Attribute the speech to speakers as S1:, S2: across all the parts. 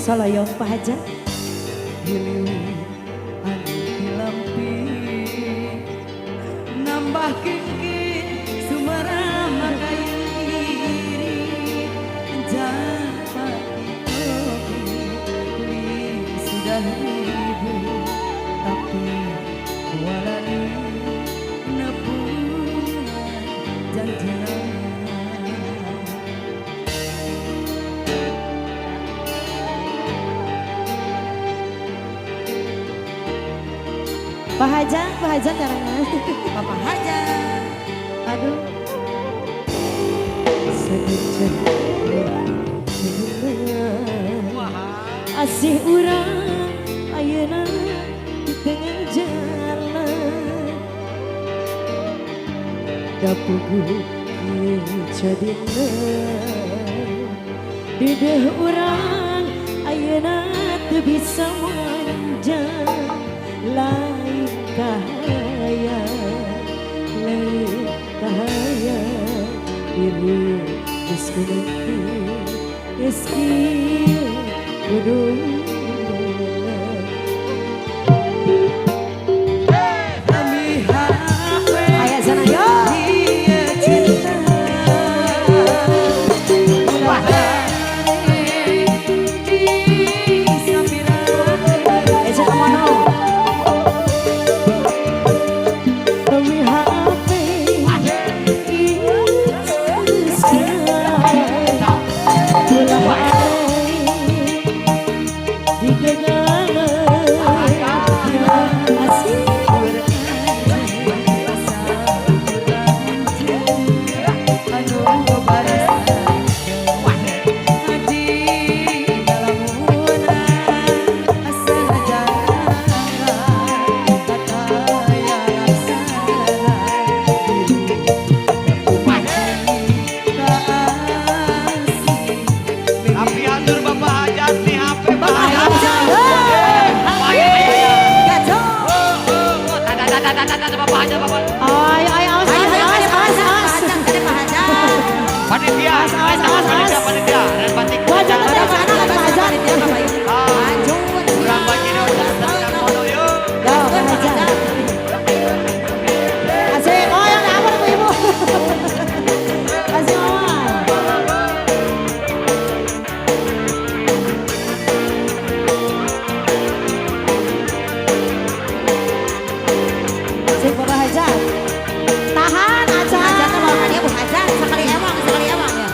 S1: Soloyong Pak Haja.
S2: Lampi nambah kiki sumera makairi japa sudah ibu tapi walani nepungan janjina.
S1: Pak Haja caranya.
S2: Bapak Haja.
S1: Aduh. Asih urang ayeuna di tengah jalan. Dapugu ieu jadina. Dedeh urang ayeuna teu bisa manjang. Lain cahaya diri diskuneti eski kudu ayah sana yo tahan aja. Aja tuh mau hadiah Bu Haja sekali emang ya.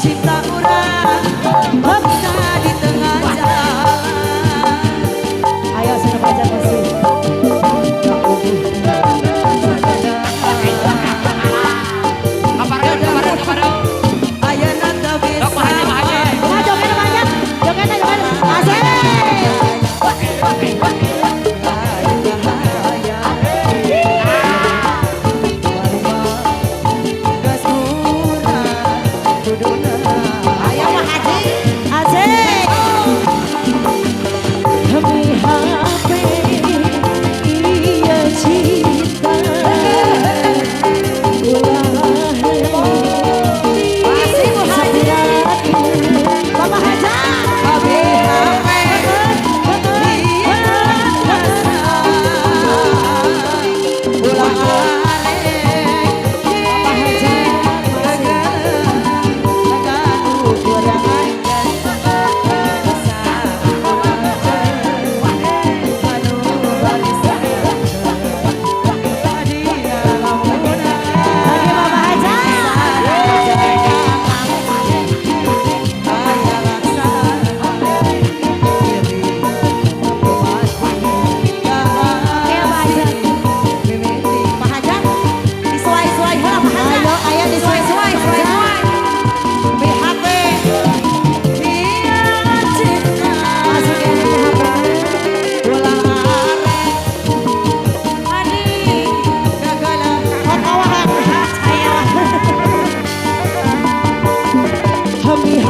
S2: Cinta urang bangsa di tengah jalan.
S1: Ayo sana baca kasih. Hati